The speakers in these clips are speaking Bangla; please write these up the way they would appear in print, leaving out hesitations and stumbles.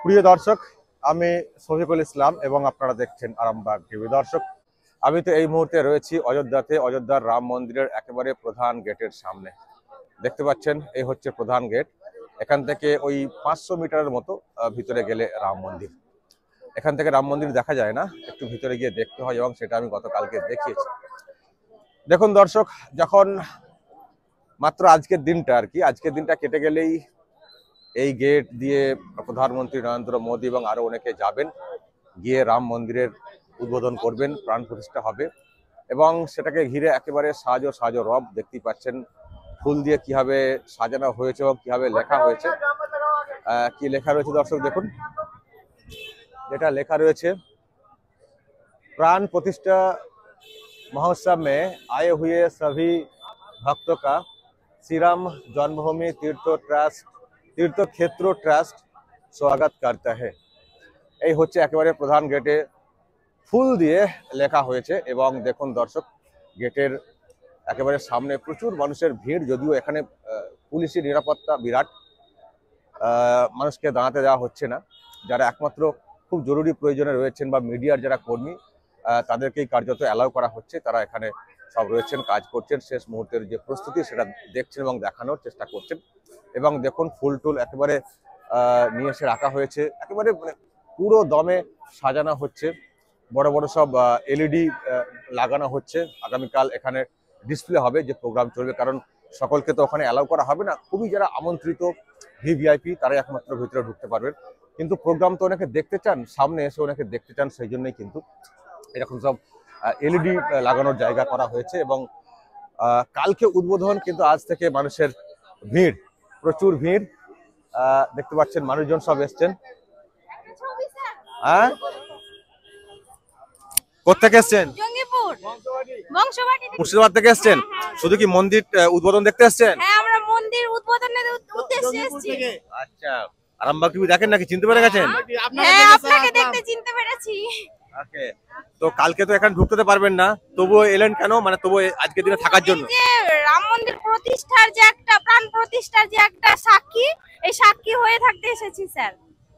প্রিয় দর্শক, আমি শফিকুল ইসলাম এবং আপনারা দেখছেন আরামবাগ টিভি। দর্শক, আমি তো এই মুহূর্তে রয়েছি অযোধ্যাতে, অযোধ্যার রাম মন্দিরের একেবারে প্রধান গেটের সামনে। দেখতে পাচ্ছেন, এই হচ্ছে প্রধান গেট। এখান থেকে ওই 500 মিটারের মতো ভিতরে গেলে রাম মন্দির। এখান থেকে রাম মন্দির দেখা যায় না, একটু ভিতরে গিয়ে দেখতে হয়, এবং সেটা আমি গতকালকে দেখিয়েছি। দেখুন দর্শক, যখন মাত্র আজকের দিনটা আজকের দিনটা কেটে গেলেই এই গেট দিয়ে প্রধানমন্ত্রী নরেন্দ্র মোদী এবং আরো অনেকে যাবেন, গিয়ে রাম মন্দিরের উদ্বোধন করবেন, প্রাণ প্রতিষ্ঠা হবে। এবং সেটাকে ঘিরে একেবারে সাজো রব দেখতেই পাচ্ছেন, ফুল দিয়ে কিভাবে সাজানো হয়েছে এবং কিভাবে লেখা হয়েছে। কি লেখা রয়েছে দর্শক দেখুন, যেটা লেখা রয়েছে, प्राण प्रतिष्ठा महोत्सव में आए हुए सभी भक्तों का श्री राम जन्मभूमि तीर्थ क्षेत्र ट्रस्ट स्वागत करता है। এই হচ্ছে একেবারে প্রধান গেটে ফুল দিয়ে লেখা হয়েছে। এবং দেখুন দর্শক, গেটের একেবারে সামনে প্রচুর মানুষের ভিড়, যদিও এখানে পুলিশি নিরাপত্তা বিরাট, মানুষকে দাঁড়াতে দেওয়া হচ্ছে না। যারা একমাত্র খুব জরুরি প্রয়োজনে রয়েছেন বা মিডিয়ার যারা কর্মী, তাদেরকেই কার্যত অ্যালাউ করা হচ্ছে। তারা এখানে সব রয়েছেন, কাজ করছেন, শেষ মুহূর্তের যে প্রস্তুতি সেটা দেখছেন এবং দেখানোর চেষ্টা করছেন। এবং দেখুন, ফুল টুল একেবারে নিয়ে এসে রাখা হয়েছে, একেবারে মানে পুরো দমে সাজানো হচ্ছে। বড় বড় সব এলইডি লাগানো হচ্ছে। আগামীকাল এখানে ডিসপ্লে হবে, যে প্রোগ্রাম চলবে, কারণ সকলকে তো ওখানে অ্যালাউ করা হবে না। খুবই যারা আমন্ত্রিত ভিভিআইপি তারাই একমাত্র ভিতরে ঢুকতে পারবেন। কিন্তু প্রোগ্রাম তো অনেকে দেখতে চান, সামনে এসে অনেকে দেখতে চান, সেই জন্যই কিন্তু এরকম সব এলইডি লাগানোর জায়গা করা হয়েছে। এবং কালকে উদ্বোধন, কিন্তু আজ থেকে মানুষের ভিড়, প্রচুর ভিড় দেখতে পাচ্ছেন, মানুষজন সব এসছেন। হ্যাঁ, কোথেকে এসছেন? মুর্শিদাবাদ থেকে এসছেন। শুধু কি মন্দির উদ্বোধন দেখতে এসছেন? হ্যাঁ, আমরা মন্দির উদ্বোধনের উদ্দেশ্যে এসেছি। আচ্ছা, আরামবাগ টিভি দেখেন নাকি? চিনতে পেরে গেছেন? হ্যাঁ, আপনাকে দেখতে চিনতে পেরেছি। ওকে, তো কালকে তো এখানে ঢুকতে পারবেন না, তবুও এলেন কেন? মানে তবুও আজকের দিনে থাকার জন্য? যে রাম মন্দির প্রতিষ্ঠার যে একটা প্রাণ প্রতিষ্ঠার যে একটা সাক্ষী, এই সাক্ষী হয়ে থাকতে এসেছি স্যার।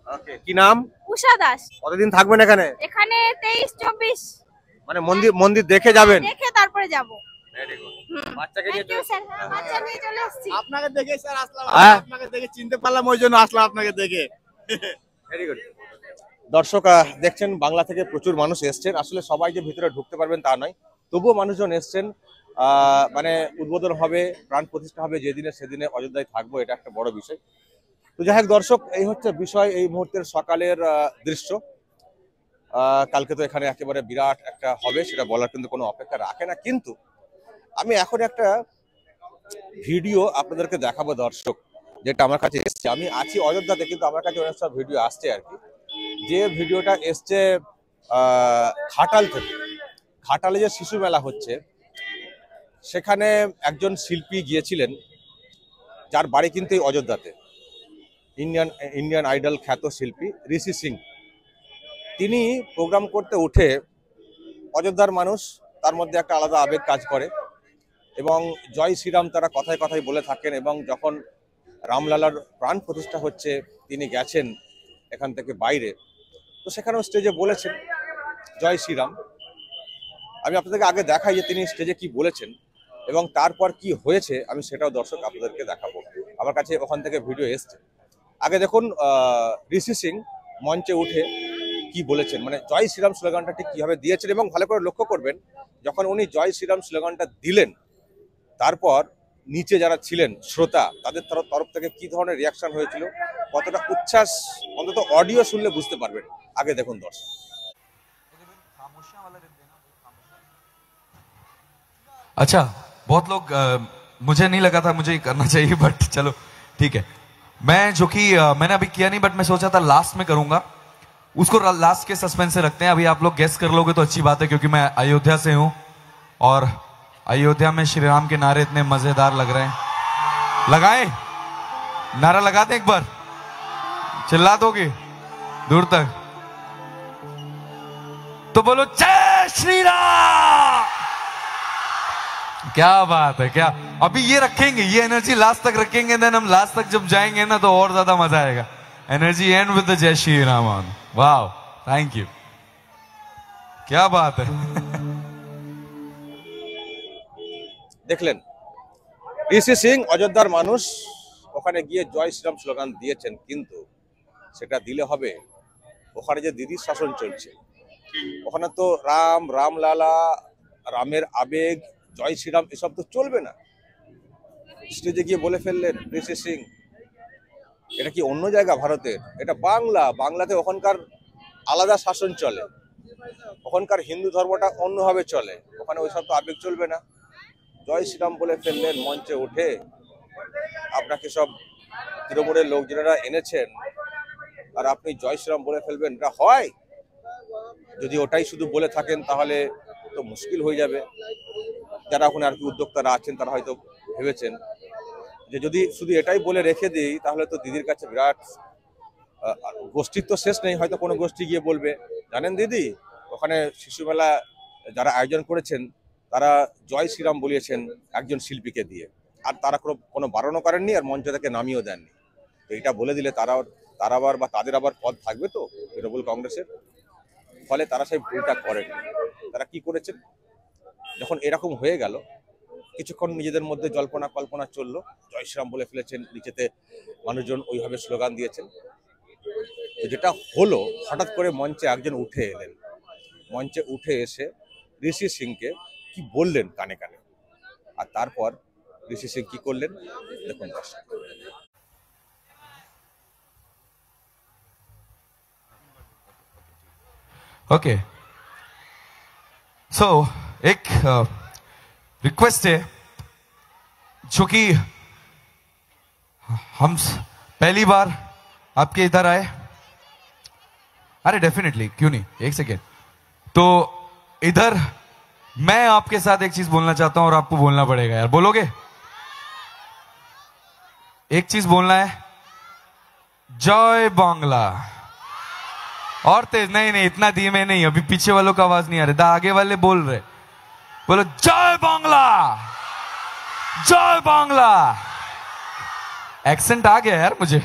ওকে, কি নাম? উষা দাস। কতদিন থাকবেন এখানে? এখানে 23-24। মানে মন্দির দেখে যাবেন? দেখে তারপরে যাব। Very good. বাচ্চাকে নিয়ে চলে স্যার, হ্যাঁ, বাচ্চা নিয়ে চলে এসেছি। আপনাকে দেখে স্যার আসলাম, আপনাকে দেখে চিনতে পারলাম, ওই জন্য আসলাম আপনাকে দেখে। Very good. দর্শক দেখছেন, বাংলা থেকে প্রচুর মানুষ এসছেন। আসলে সবাই যে ভিতরে ঢুকতে পারবেন তা নয়, তবুও মানুষজন এসছেন। মানে উদ্বোধন হবে, প্রাণ প্রতিষ্ঠা হবে যেদিনে, সেদিনে অযোধ্যায় থাকবো, এটা একটা বড় বিষয়। তো যাই হোক দর্শক, এই হচ্ছে বিষয়, এই মুহূর্তের সকালের দৃশ্য। কালকে তো এখানে একেবারে বিরাট একটা হবে, সেটা বলার কিন্তু কোনো অপেক্ষা রাখে না। কিন্তু আমি এখন একটা ভিডিও আপনাদেরকে দেখাবো দর্শক, যেটা আমার কাছে এসছে। আমি আছি অযোধ্যাতে, কিন্তু আমার কাছে অনেক সব ভিডিও আসছে আর কি। যে ভিডিওটা এসছে ঘাটাল থেকে, ঘাটালে যে শিশু মেলা হচ্ছে, সেখানে একজন শিল্পী গিয়েছিলেন, যার বাড়ি কিন্তু এই অযোধ্যাতে, ইন্ডিয়ান আইডল খ্যাত শিল্পী ঋষি সিং। তিনি প্রোগ্রাম করতে উঠে, অযোধ্যার মানুষ, তার মধ্যে একটা আলাদা আবেগ কাজ করে, এবং জয় শ্রীরাম তারা কথায় কথায় বলে থাকেন। এবং যখন রামলালার প্রাণ প্রতিষ্ঠা হচ্ছে, তিনি গেছেন এখান থেকে বাইরে, তো সেখানেও স্টেজে বলেছেন জয় শ্রীরাম। আমি আপনাদেরকে আগে দেখাই যে তিনি স্টেজে কি বলেছেন এবং তারপর কি হয়েছে, আমি সেটাও দর্শক আপনাদেরকে দেখাবো। আমার কাছে ওখান থেকে ভিডিও এসছে। আগে দেখুন ঋষি সিং মঞ্চে উঠে কি বলেছেন, মানে জয় শ্রীরাম স্লোগানটা ঠিক কিভাবে দিয়েছেন। এবং ভালো করে লক্ষ্য করবেন, যখন উনি জয় শ্রীরাম স্লোগানটা দিলেন, তারপর নিচে যারা ছিলেন শ্রোতা, তাদের তরফ থেকে কি ধরনের রিয়াকশন হয়েছিল, কতটা উচ্ছ্বাস, অন্তত অডিও শুনলে বুঝতে পারবেন। আগে দেখুন দর্শক। अच्छा, बहुत लोग मुझे नहीं लगा था मुझे करना चाहिए, बट चलो ठीक है। मैं जो कि मैंने अभी किया नहीं, बट मैं सोचा था लास्ट में करूंगा, उसको लास्ट के सस्पेंस से रखते हैं। अभी आप लोग गेस कर लोगे तो अच्छी बात है, क्योंकि मैं अयोध्या से हूं और अयोध्या में श्री राम के नारे इतने मजेदार लग रहे हैं। लगाए नारा, लगाते एक बार, चिल्ला दोगे दूर तक? तो बोलो जय श्री राम। क्या बात है, क्या अभी ये रखेंगे, ये एनर्जी लास्ट तक रखेंगे, देन हम लास्ट तक जब जाएंगे ना तो और ज्यादा मजा आएगा। एनर्जी एंड विद द जय Shri Ram on. Wow, thank you, क्या बात है। দেখলেন ঋষি সিং অযোধ্যার মানুষ ওখানে গিয়ে জয় শ্রীরাম স্লোগান দিয়েছেন, কিন্তু সেটা দিলে হবে? ওখানে যে দিদির শাসন চলছে, ওখানে তো রাম, রামলালা, রামের আবেগ, জয় শ্রীরাম এসব তো চলবে না। স্টেজে গিয়ে বলে ফেললেন ঋষি সিং, এটা কি অন্য জায়গা ভারতের? এটা বাংলা, বাংলাতে ওখানকার আলাদা শাসন চলে, ওখানকার হিন্দু ধর্মটা অন্যভাবে চলে, ওখানে ওইসব তো আবেগ চলবে না। জয় শ্রীরাম বলে ফেললেন মঞ্চে উঠে। আপনাকে সব তৃণমূলের লোকজনেরা এনেছেন আর আপনি জয় শ্রীরাম বলে ফেলবেন, এটা হয়? যদি ওটাই শুধু বলে থাকেন তাহলে তো মুশকিল হয়ে যাবে। যারা ওখানে আর কি উদ্যোক্তারা আছেন তারা হয়তো ভেবেছেন যে যদি শুধু এটাই বলে রেখে দিই তাহলে তো দিদির কাছে বিরাট গোষ্ঠীর তো শেষ নেই, হয়তো কোনো গোষ্ঠী গিয়ে বলবে, জানেন দিদি ওখানে শিশু মেলা যারা আয়োজন করেছেন তারা জয় শ্রীরাম বলিয়েছেন একজন শিল্পীকে দিয়ে, আর তারা কোনো বারণও করেননি আর মঞ্চ থেকে নামিয়েও দেননি। তো এটা বলে দিলে তারা আবার বা তাদের আবার পদ থাকবে তো তৃণমূল কংগ্রেসের। ফলে তারা সেই ভুলটা করেন। তারা কি করেছেন, যখন এরকম হয়ে গেল কিছুক্ষণ নিজেদের মধ্যে জল্পনা কল্পনা চললো, জয় শ্রীরাম বলে ফেলেছেন, নিচেতে মানুষজন ওইভাবে স্লোগান দিয়েছেন। তো যেটা হলো, হঠাৎ করে মঞ্চে একজন উঠে এলেন, মঞ্চে উঠে এসে ঋষি সিংকে কি বললেন কানে কানে, আর তারপর ঋষি সিং কি করলেন দেখুন দর্শক। ओके, सो एक रिक्वेस्ट है, जो कि हम पहली बार आपके इधर आए। अरे डेफिनेटली, क्यों नहीं, एक सेकेंड। तो इधर मैं आपके साथ एक चीज बोलना चाहता हूं और आपको बोलना पड़ेगा यार, बोलोगे? एक चीज बोलना है, जय बांग्ला। और तेज नहीं, इतना धीमे नहीं, अभी पीछे वालों का आवाज नहीं आ रहा, आगे वाले बोल रहे, बोलो जय बांग्ला, जय बांग्ला। एक्सेंट आ गया यार मुझे,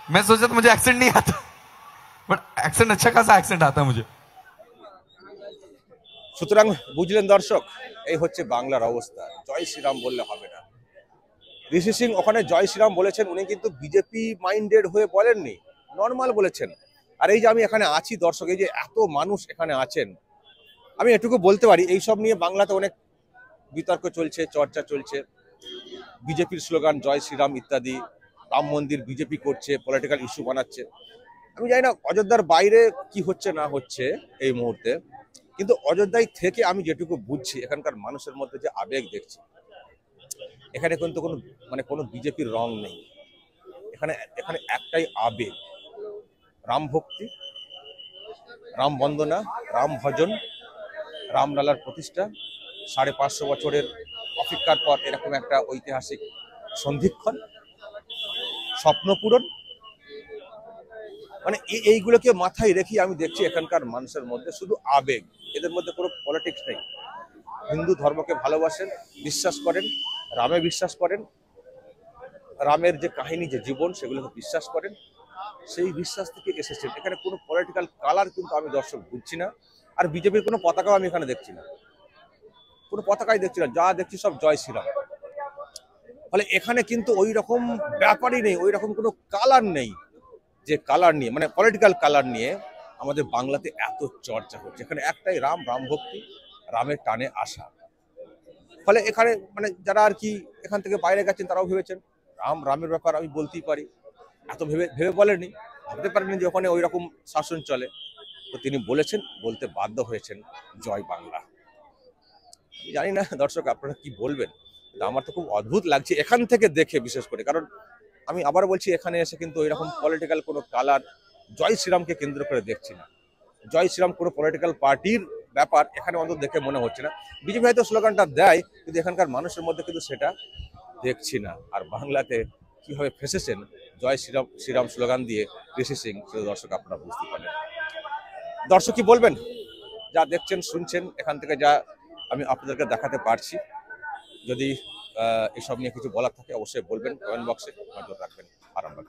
मैं सोचा था मुझे एक्सेंट नहीं आता, बट एक्सेंट अच्छा खासा एक्सेंट आता है मुझे। সুতরাং বুঝলেন দর্শক, এই হচ্ছে বাংলার অবস্থা। জয় শ্রীরাম বললে হবে না। ঋষি সিং ওখানে জয় শ্রীরাম বলেছেন, উনি কিন্তু বিজেপি মাইন্ডেড হয়ে বলেননি, নর্মাল বলেছেন। আর এই যে আমি এখানে আছি দর্শক, এই যে এত মানুষ এখানে আছেন, আমি এটুকু বলতে পারি এইসব নিয়ে বাংলাতে অনেক বিতর্ক চলছে, চর্চা চলছে। বিজেপির স্লোগান জয় শ্রীরাম ইত্যাদি, রাম মন্দির বিজেপি করছে, পলিটিক্যাল ইস্যু বানাচ্ছে। আমি জানি না অযোধ্যার বাইরে কি হচ্ছে না হচ্ছে এই মুহূর্তে, কিন্তু অযোধ্যায় থেকে আমি যেটুকু বুঝছি এখানকার মানুষের মধ্যে যে আবেগ দেখছি, এখানে কিন্তু কোনো বিজেপির রং নেই। এখানে একটাই আবেগ, রাম ভক্তি, রাম বন্দনা, রাম ভজন, রামলালার প্রতিষ্ঠা, 550 বছরের অপেক্ষার পর এরকম একটা ঐতিহাসিক সন্ধিক্ষণ, স্বপ্ন পূরণ। মানে এইগুলোকে মাথায় রেখে আমি দেখছি এখানকার মানুষের মধ্যে শুধু আবেগ, এদের মধ্যে কোনো পলিটিক্স নেই। হিন্দু ধর্মকে ভালোবাসেন, বিশ্বাস করেন, রামে বিশ্বাস করেন, রামের যে কাহিনী, যে জীবন, সেগুলোকে বিশ্বাস করেন, সেই বিশ্বাস থেকে এসেছেন। এখানে কোনো পলিটিক্যাল কালার কিন্তু আমি দর্শক বুঝছি না। আর বিজেপির কোনো পতাকাও আমি এখানে দেখছি না, কোনো পতাকাই দেখছি না, যা দেখছি সব জয় শ্রীরাম। ফলে এখানে কিন্তু ওই রকম ব্যাপারই নেই, ওই রকম কোনো কালার নেই যে কালার নিয়ে, মানে পলিটিক্যাল কালার নিয়ে আমাদের বাংলাতে এত চর্চা হচ্ছে। এখানে একটাই রাম, রাম ভক্তি, রামের টানে আসা। ফলে এখানে যারা আর কি এখান থেকে বাইরে গেছেন তারাও ভেবেছেন রামের ব্যাপার আমি বলতেই পারি, এত ভেবে বলেনি, ভাবতে পারেনি যে ওখানে ওই রকম শাসন চলে। তো তিনি বলেছেন, বলতে বাধ্য হয়েছেন জয় বাংলা। জানি না দর্শক আপনারা কি বলবেন, আমার তো খুব অদ্ভুত লাগছে এখান থেকে দেখে, বিশেষ করে কারণ আমি আবার বলছি এখানে এসে কিন্তু এরকম পলিটিক্যাল কোনো কালার জয় শ্রীরামকে কেন্দ্র করে দেখছি না। জয় শ্রীরাম কোনো পলিটিক্যাল পার্টির ব্যাপার এখানে অন্তত দেখে মনে হচ্ছে না। বিজেপি হয়তো স্লোগানটা দেয়, কিন্তু এখানকার মানুষের মধ্যে কিন্তু সেটা দেখছি না। আর বাংলাতে কিভাবে ফেসেছেন জয় শ্রীরাম স্লোগান দিয়ে ঋষি সিং, সেটা দর্শক আপনারা বুঝতে পারেন। দর্শক কি বলবেন, যা দেখছেন শুনছেন এখান থেকে যা আমি আপনাদেরকে দেখাতে পারছি। যদি এসব নিয়ে কিছু বলার থাকে অবশ্যই বলবেন, কমেন্ট বক্সে নজর রাখবেন। আরামবাগ।